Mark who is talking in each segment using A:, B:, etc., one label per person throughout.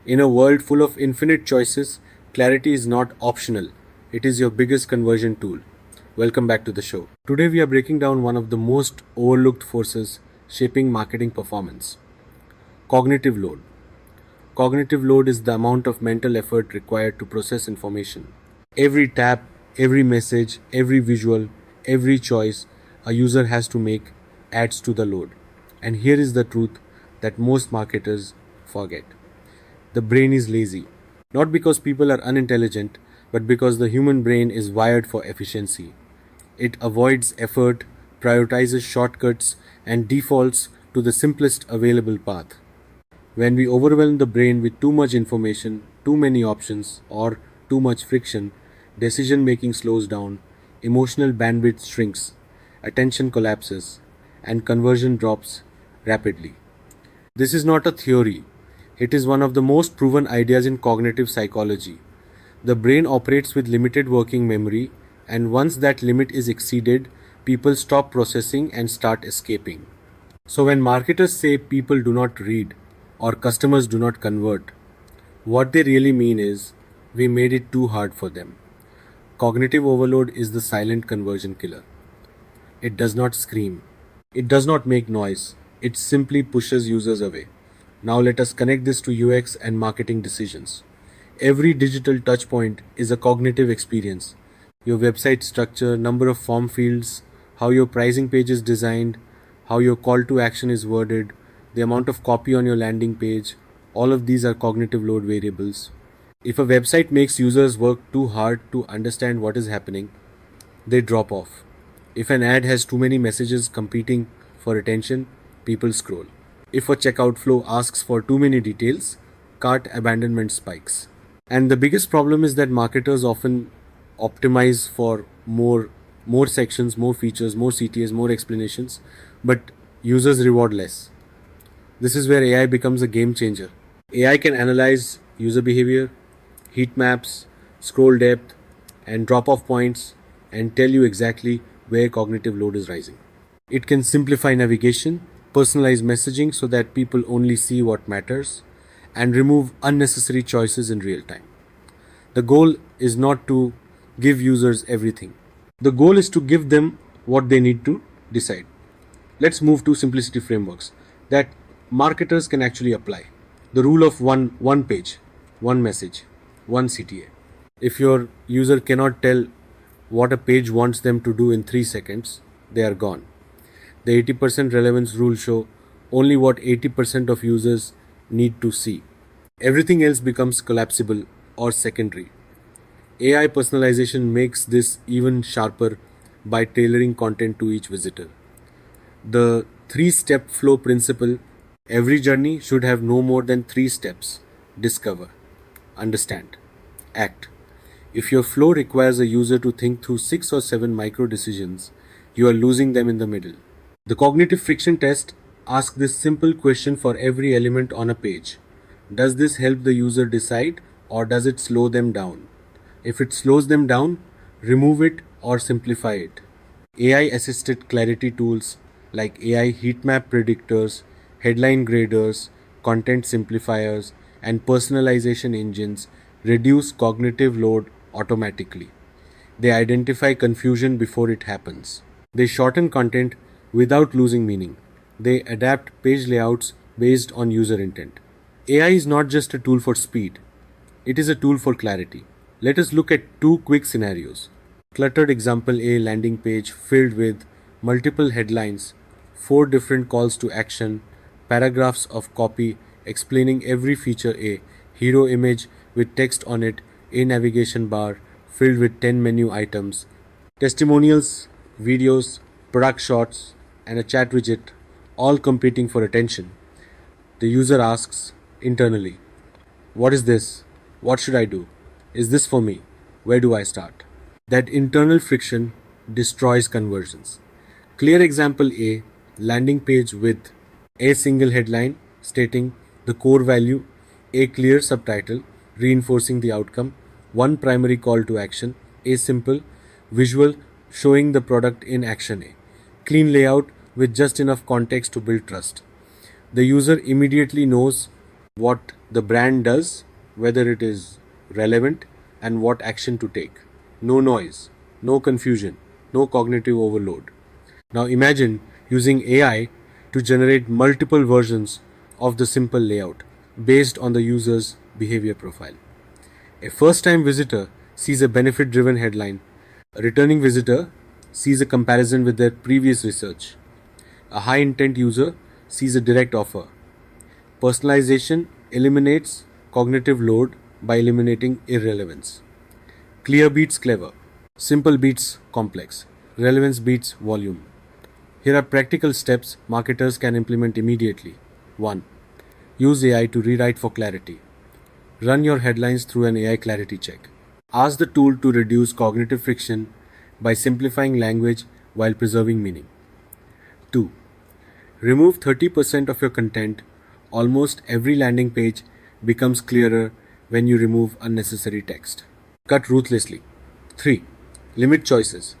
A: In a world full of infinite choices, clarity is not optional. It is your biggest conversion tool. Welcome back to the show. Today we are breaking down one of the most overlooked forces shaping marketing performance: cognitive load. Cognitive load is the amount of mental effort required to process information. Every tap, every message, every visual, every choice a user has to make adds to the load. And here is the truth that most marketers forget: the brain is lazy. Not because people are unintelligent, but because the human brain is wired for efficiency. It avoids effort, prioritizes shortcuts, and defaults to the simplest available path. When we overwhelm the brain with too much information, too many options, or too much friction, decision making slows down, emotional bandwidth shrinks, attention collapses, and conversion drops rapidly. This is not a theory, it is one of the most proven ideas in cognitive psychology. The brain operates with limited working memory, and once that limit is exceeded, people stop processing and start escaping. So, when marketers say people do not read or customers do not convert, what they really mean is we made it too hard for them. Cognitive overload is the silent conversion killer. It does not scream, it does not make noise, it simply pushes users away. Now, let us connect this to UX and marketing decisions. Every digital touchpoint is a cognitive experience. Your website structure, number of form fields, how your pricing page is designed, how your call to action is worded, the amount of copy on your landing page, all of these are cognitive load variables. If a website makes users work too hard to understand what is happening, they drop off. If an ad has too many messages competing for attention, people scroll. If a checkout flow asks for too many details, cart abandonment spikes. And the biggest problem is that marketers often optimize for more sections, more features, more CTAs, more explanations, but users reward less. This is where AI becomes a game changer. AI can analyze user behavior, heat maps, scroll depth, and drop off points, and tell you exactly where cognitive load is rising. It can simplify navigation, personalize messaging so that people only see what matters, and remove unnecessary choices in real time. The goal is not to give users everything. The goal is to give them what they need to decide. Let's move to simplicity frameworks that marketers can actually apply. The rule of one page, one message, one CTA. If your user cannot tell what a page wants them to do in 3 seconds, they are gone. The 80% relevance rule show only what 80% of users need to see. Everything else becomes collapsible or secondary. AI personalization makes this even sharper by tailoring content to each visitor. The 3-step flow principle: every journey should have no more than 3 steps: discover, understand, act. If your flow requires a user to think through 6 or 7 micro decisions, you are losing them in the middle. The cognitive friction test asks this simple question for every element on a page: does this help the user decide, or does it slow them down? If it slows them down, remove it or simplify it. AI assisted clarity tools like AI heatmap predictors, headline graders, content simplifiers, and personalization engines reduce cognitive load automatically. They identify confusion before it happens. They shorten content without losing meaning. They adapt page layouts based on user intent. AI is not just a tool for speed, it is a tool for clarity. Let us look at 2 quick scenarios. Cluttered example A: landing page filled with multiple headlines, 4 different calls to action, paragraphs of copy explaining every feature A, hero image with text on it, a navigation bar filled with 10 menu items, testimonials, videos, product shots, and a chat widget, all competing for attention. The user asks internally, what is this? What should I do? Is this for me? Where do I start? That internal friction destroys conversions. Clear example A: landing page with a single headline stating the core value, a clear subtitle reinforcing the outcome, one primary call to action, a simple visual showing the product in action A, clean layout with just enough context to build trust. The user immediately knows what the brand does, whether it is relevant, and what action to take. No noise, no confusion, no cognitive overload. Now imagine using AI to generate multiple versions of the simple layout based on the user's behavior profile. A first time visitor sees a benefit driven headline. A returning visitor sees a comparison with their previous research. A high intent user sees a direct offer. Personalization eliminates cognitive load by eliminating irrelevance. Clear beats clever. Simple beats complex. Relevance beats volume. Here are practical steps marketers can implement immediately. 1. Use AI to rewrite for clarity. Run your headlines through an AI clarity check. Ask the tool to reduce cognitive friction by simplifying language while preserving meaning. 2. Remove 30% of your content. Almost every landing page becomes clearer when you remove unnecessary text. Cut ruthlessly. 3. Limit choices.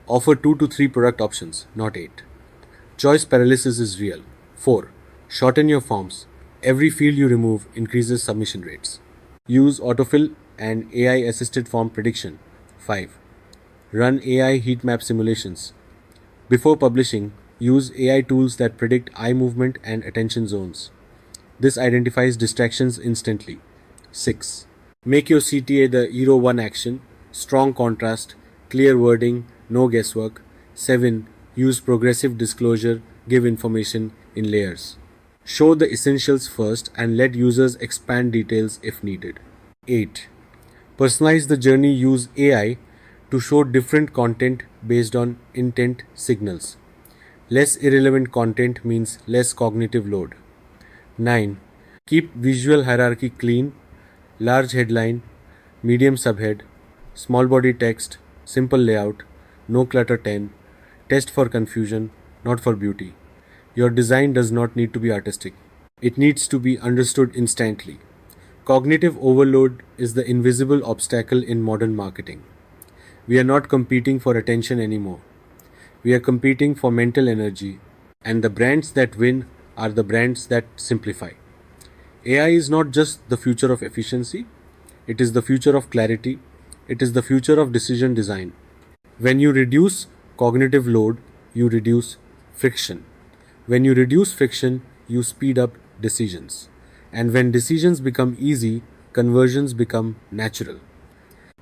A: Offer 2 to 3 product options, not 8. Choice paralysis is real. 4. Shorten your forms. Every field you remove increases submission rates. Use autofill and AI assisted form prediction. 5. Run AI heatmap simulations. Before publishing, use AI tools that predict eye movement and attention zones. This identifies distractions instantly. 6. Make your CTA the Hero 1 action, strong contrast, clear wording, no guesswork. 7. Use progressive disclosure, give information in layers. Show the essentials first and let users expand details if needed. 8. Personalize the journey, use AI to show different content based on intent signals. Less irrelevant content means less cognitive load. 9. Keep visual hierarchy clean, large headline, medium subhead, small body text, simple layout, no clutter 10. Test for confusion, not for beauty. Your design does not need to be artistic. It needs to be understood instantly. Cognitive overload is the invisible obstacle in modern marketing. We are not competing for attention anymore. We are competing for mental energy, and the brands that win are the brands that simplify. AI is not just the future of efficiency, it is the future of clarity, it is the future of decision design. When you reduce cognitive load, you reduce friction. When you reduce friction, you speed up decisions. And when decisions become easy, conversions become natural.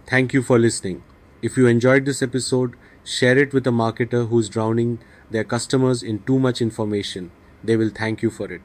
A: Thank you for listening. If you enjoyed this episode, share it with a marketer who's drowning their customers in too much information. They will thank you for it.